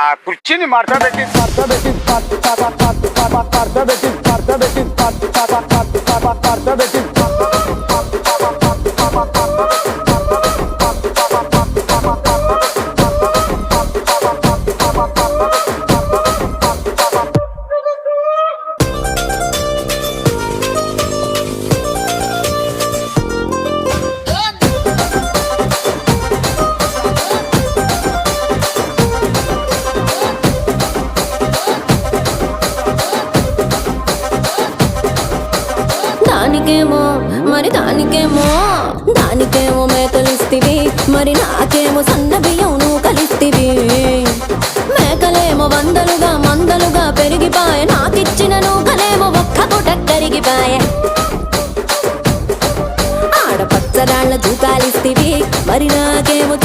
ఆ కుర్చీని మడతబెట్టి దానికేమో మేకలిస్తివి, మరి నాకేమో సన్న బియ్యం నువ్వు కలిస్తివి. మేకలేమో వందలుగా మందలుగా పెరిగిపాయ, నాకిచ్చిన నూకలేమో ఒక్క పూట కరిగిపాయ. ఆడపచ్చరాళ్ళ తూకాలిస్తివి, మరి నాకేమో